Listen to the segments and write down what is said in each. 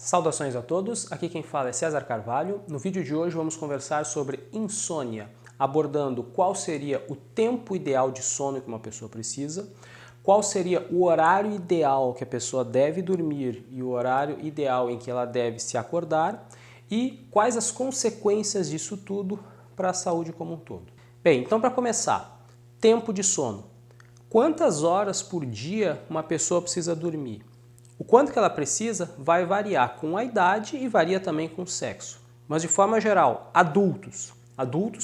Saudações a todos, aqui quem fala é César Carvalho. No vídeo de hoje vamos conversar sobre insônia, abordando qual seria o tempo ideal de sono que uma pessoa precisa, qual seria o horário ideal que a pessoa deve dormir e o horário ideal em que ela deve se acordar e quais as consequências disso tudo para a saúde como um todo. Bem, então para começar, tempo de sono. Quantas horas por dia uma pessoa precisa dormir? O quanto que ela precisa vai variar com a idade e varia também com o sexo. Mas de forma geral, adultos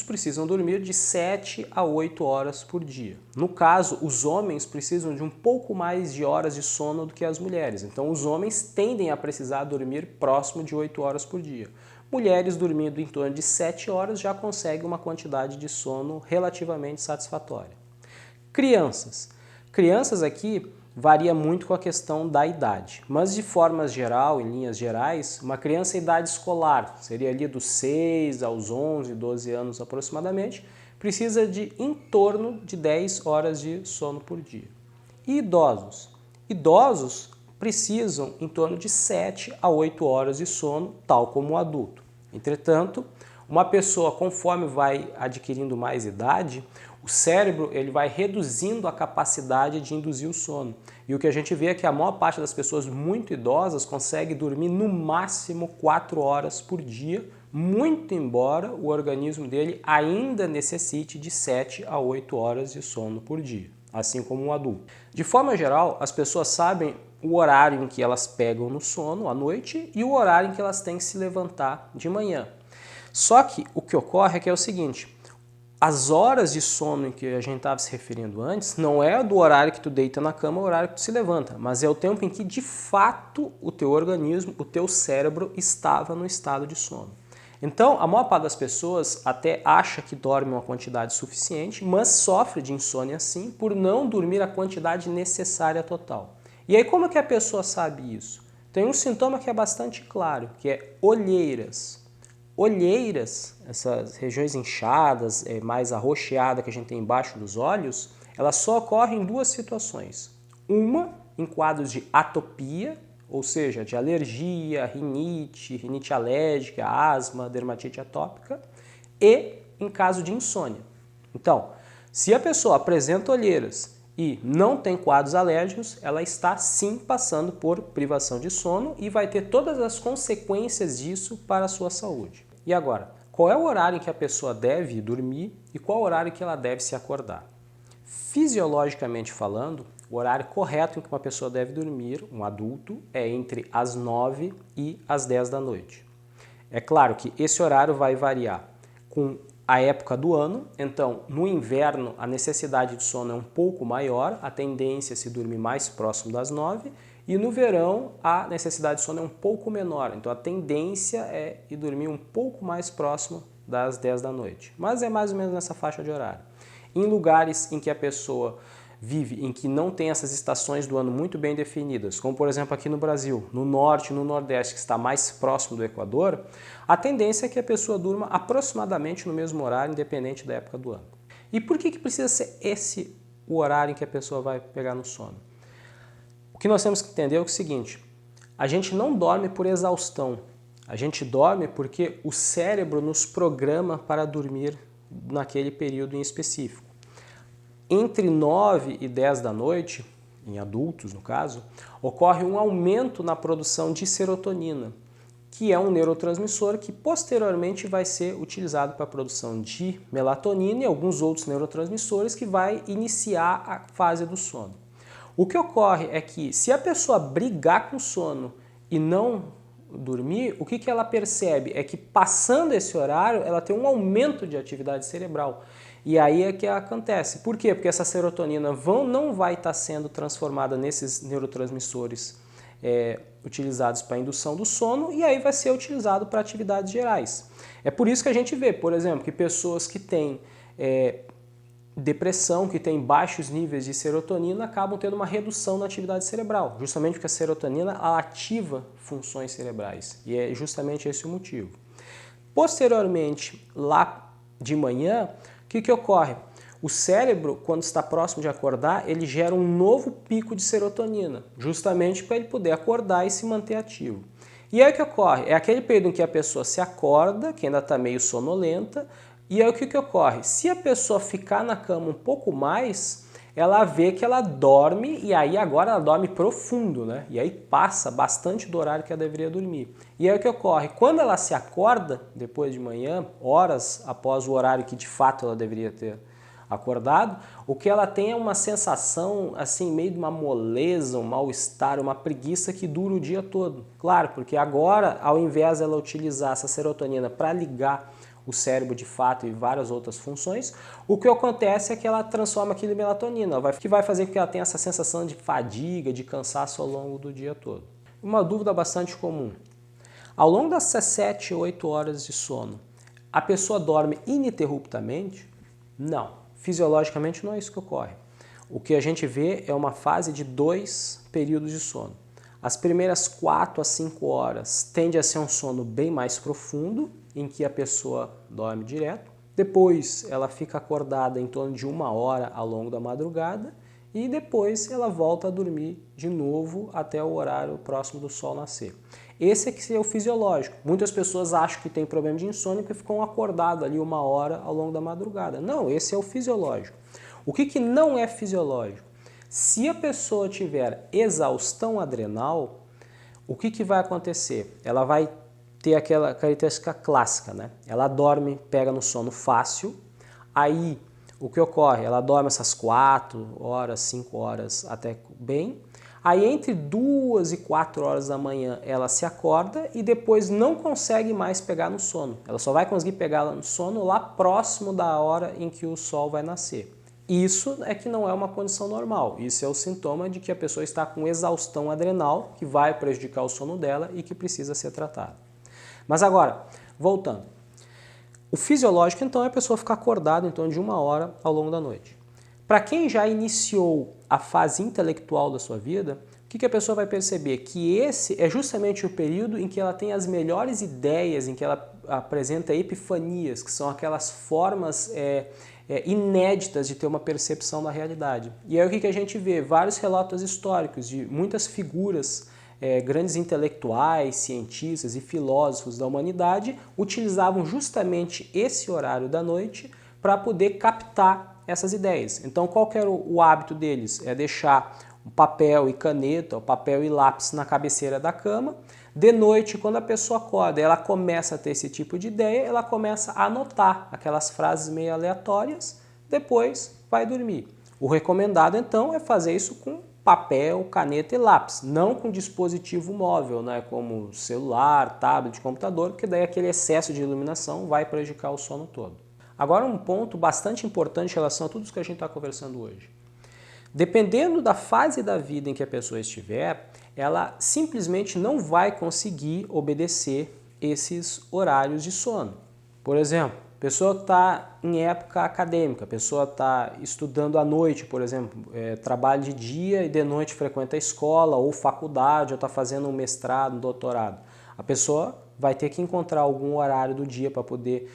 precisam dormir de 7 a 8 horas por dia. No caso, os homens precisam de um pouco mais de horas de sono do que as mulheres. Então os homens tendem a precisar dormir próximo de 8 horas por dia. Mulheres dormindo em torno de 7 horas já conseguem uma quantidade de sono relativamente satisfatória. Crianças aqui varia muito com a questão da idade, mas de forma geral, em linhas gerais, uma criança em idade escolar, seria ali dos 6 aos 11, 12 anos aproximadamente, precisa de em torno de 10 horas de sono por dia. E idosos? Idosos precisam em torno de 7 a 8 horas de sono, tal como o adulto. Entretanto, uma pessoa, conforme vai adquirindo mais idade, o cérebro ele vai reduzindo a capacidade de induzir o sono. E o que a gente vê é que a maior parte das pessoas muito idosas consegue dormir no máximo 4 horas por dia, muito embora o organismo dele ainda necessite de 7 a 8 horas de sono por dia, assim como um adulto. De forma geral, as pessoas sabem o horário em que elas pegam no sono à noite e o horário em que elas têm que se levantar de manhã. Só que o que ocorre é que é o seguinte, as horas de sono em que a gente estava se referindo antes não é do horário que tu deita na cama, o horário que tu se levanta, mas é o tempo em que de fato o teu organismo, o teu cérebro estava no estado de sono. Então, a maior parte das pessoas até acha que dorme uma quantidade suficiente, mas sofre de insônia sim por não dormir a quantidade necessária total. E aí como é que a pessoa sabe isso? Tem um sintoma que é bastante claro, que é olheiras. Olheiras, essas regiões inchadas, mais arroxeadas que a gente tem embaixo dos olhos, elas só ocorrem em duas situações. Uma, em quadros de atopia, ou seja, de alergia, rinite alérgica, asma, dermatite atópica, e em caso de insônia. Então, se a pessoa apresenta olheiras e não tem quadros alérgicos, ela está sim passando por privação de sono e vai ter todas as consequências disso para a sua saúde. E agora, qual é o horário em que a pessoa deve dormir e qual o horário que ela deve se acordar? Fisiologicamente falando, o horário correto em que uma pessoa deve dormir, um adulto, é entre as 9 e as 10 da noite. É claro que esse horário vai variar com a época do ano, então no inverno a necessidade de sono é um pouco maior, a tendência é se dormir mais próximo das 9, e no verão a necessidade de sono é um pouco menor, então a tendência é ir dormir um pouco mais próximo das 10 da noite, mas é mais ou menos nessa faixa de horário. Em lugares em que a pessoa vive, em que não tem essas estações do ano muito bem definidas, como por exemplo aqui no Brasil, no norte e no nordeste, que está mais próximo do Equador, a tendência é que a pessoa durma aproximadamente no mesmo horário, independente da época do ano. E por que precisa ser esse o horário em que a pessoa vai pegar no sono? O que nós temos que entender é o seguinte, a gente não dorme por exaustão, a gente dorme porque o cérebro nos programa para dormir naquele período em específico. Entre 9 e 10 da noite, em adultos no caso, ocorre um aumento na produção de serotonina, que é um neurotransmissor que posteriormente vai ser utilizado para a produção de melatonina e alguns outros neurotransmissores que vai iniciar a fase do sono. O que ocorre é que se a pessoa brigar com o sono e não dormir, o que ela percebe é que passando esse horário ela tem um aumento de atividade cerebral. E aí é que acontece. Por quê? Porque essa serotonina não vai estar sendo transformada nesses neurotransmissores utilizados para a indução do sono e aí vai ser utilizado para atividades gerais. É por isso que a gente vê, por exemplo, que pessoas que têm depressão, que têm baixos níveis de serotonina, acabam tendo uma redução na atividade cerebral, justamente porque a serotonina ativa funções cerebrais e é justamente esse o motivo. Posteriormente, lá de manhã, o que ocorre? O cérebro, quando está próximo de acordar, ele gera um novo pico de serotonina, justamente para ele poder acordar e se manter ativo. E aí o que ocorre? É aquele período em que a pessoa se acorda, que ainda está meio sonolenta, e aí o que ocorre? Se a pessoa ficar na cama um pouco mais, ela vê que ela dorme e aí agora ela dorme profundo, né? E aí passa bastante do horário que ela deveria dormir. E aí o que ocorre? Quando ela se acorda, depois de manhã, horas após o horário que de fato ela deveria ter acordado, o que ela tem é uma sensação assim meio de uma moleza, um mal-estar, uma preguiça que dura o dia todo. Claro, porque agora, ao invés dela utilizar essa serotonina para ligar o cérebro de fato e várias outras funções, o que acontece é que ela transforma aquilo em melatonina, que vai fazer com que ela tenha essa sensação de fadiga, de cansaço ao longo do dia todo. Uma dúvida bastante comum. Ao longo dessas 7, 8 horas de sono, a pessoa dorme ininterruptamente? Não. Fisiologicamente não é isso que ocorre. O que a gente vê é uma fase de 2 períodos de sono. As primeiras 4 a 5 horas tende a ser um sono bem mais profundo, em que a pessoa dorme direto. Depois ela fica acordada em torno de 1 hora ao longo da madrugada e depois ela volta a dormir de novo até o horário próximo do sol nascer. Esse é que é o fisiológico. Muitas pessoas acham que tem problema de insônia porque ficam acordados ali 1 hora ao longo da madrugada. Não, esse é o fisiológico. O que não é fisiológico? Se a pessoa tiver exaustão adrenal, o que vai acontecer? Ela vai ter aquela característica clássica, né? Ela dorme, pega no sono fácil, aí o que ocorre? Ela dorme essas 4 horas, 5 horas até bem, aí entre 2 e 4 horas da manhã ela se acorda e depois não consegue mais pegar no sono. Ela só vai conseguir pegar no sono lá próximo da hora em que o sol vai nascer. Isso é que não é uma condição normal, isso é o sintoma de que a pessoa está com exaustão adrenal, que vai prejudicar o sono dela e que precisa ser tratada. Mas agora, voltando. O fisiológico, então, é a pessoa ficar acordada em torno de 1 hora ao longo da noite. Para quem já iniciou a fase intelectual da sua vida, o que a pessoa vai perceber? Que esse é justamente o período em que ela tem as melhores ideias, em que ela apresenta epifanias, que são aquelas formas inéditas de ter uma percepção da realidade. E aí o que a gente vê? Vários relatos históricos de muitas figuras, grandes intelectuais, cientistas e filósofos da humanidade utilizavam justamente esse horário da noite para poder captar essas ideias. Então qual que era o hábito deles? É deixar um papel e caneta, papel e lápis na cabeceira da cama. De noite, quando a pessoa acorda, ela começa a ter esse tipo de ideia, ela começa a anotar aquelas frases meio aleatórias, depois vai dormir. O recomendado, então, é fazer isso com papel, caneta e lápis, não com dispositivo móvel, né, como celular, tablet, computador, porque daí aquele excesso de iluminação vai prejudicar o sono todo. Agora um ponto bastante importante em relação a tudo isso que a gente está conversando hoje. Dependendo da fase da vida em que a pessoa estiver, ela simplesmente não vai conseguir obedecer esses horários de sono. Por exemplo, a pessoa está em época acadêmica, a pessoa está estudando à noite, por exemplo, trabalha de dia e de noite frequenta a escola ou faculdade, ou está fazendo um mestrado, um doutorado. A pessoa vai ter que encontrar algum horário do dia para poder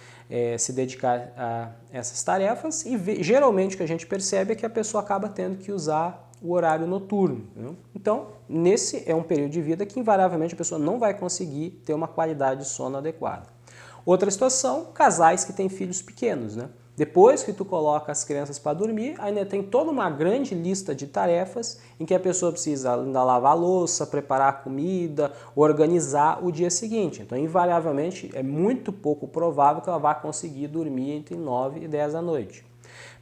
se dedicar a essas tarefas e geralmente o que a gente percebe é que a pessoa acaba tendo que usar o horário noturno. Né? Então, nesse é um período de vida que invariavelmente a pessoa não vai conseguir ter uma qualidade de sono adequada. Outra situação, casais que têm filhos pequenos, né? Depois que tu coloca as crianças para dormir, ainda tem toda uma grande lista de tarefas em que a pessoa precisa ainda lavar a louça, preparar a comida, organizar o dia seguinte. Então, invariavelmente, é muito pouco provável que ela vá conseguir dormir entre 9 e 10 da noite.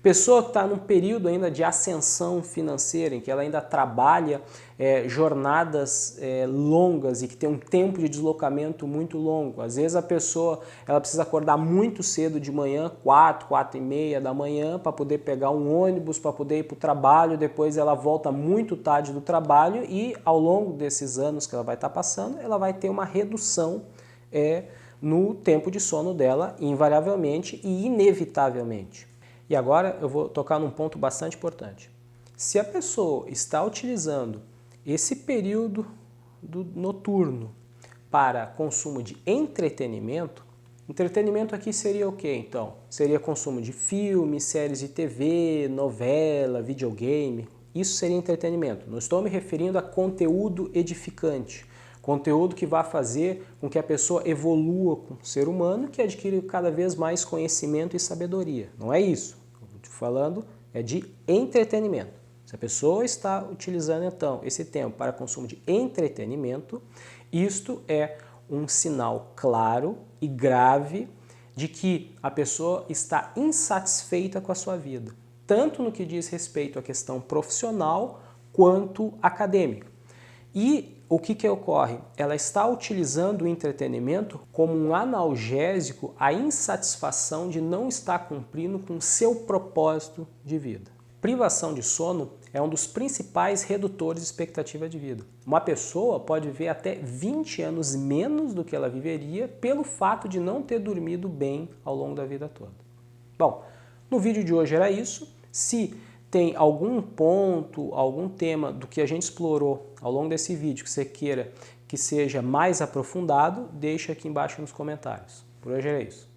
Pessoa que está num período ainda de ascensão financeira, em que ela ainda trabalha jornadas longas e que tem um tempo de deslocamento muito longo. Às vezes a pessoa ela precisa acordar muito cedo de manhã, 4 e meia da manhã, para poder pegar um ônibus, para poder ir para o trabalho, depois ela volta muito tarde do trabalho e ao longo desses anos que ela vai estar passando, ela vai ter uma redução no tempo de sono dela, invariavelmente e inevitavelmente. E agora eu vou tocar num ponto bastante importante. Se a pessoa está utilizando esse período noturno para consumo de entretenimento, entretenimento aqui seria o quê então? Seria consumo de filmes, séries de TV, novela, videogame. Isso seria entretenimento. Não estou me referindo a conteúdo edificante, Conteúdo que vai fazer com que a pessoa evolua como ser humano, que adquire cada vez mais conhecimento e sabedoria. Não é isso. O que eu estou falando é de entretenimento. Se a pessoa está utilizando, então, esse tempo para consumo de entretenimento, isto é um sinal claro e grave de que a pessoa está insatisfeita com a sua vida, tanto no que diz respeito à questão profissional quanto acadêmica. E o que ocorre? Ela está utilizando o entretenimento como um analgésico à insatisfação de não estar cumprindo com o seu propósito de vida. Privação de sono é um dos principais redutores de expectativa de vida. Uma pessoa pode viver até 20 anos menos do que ela viveria pelo fato de não ter dormido bem ao longo da vida toda. Bom, no vídeo de hoje era isso. Se tem algum ponto, algum tema do que a gente explorou ao longo desse vídeo que você queira que seja mais aprofundado, deixa aqui embaixo nos comentários. Por hoje era isso.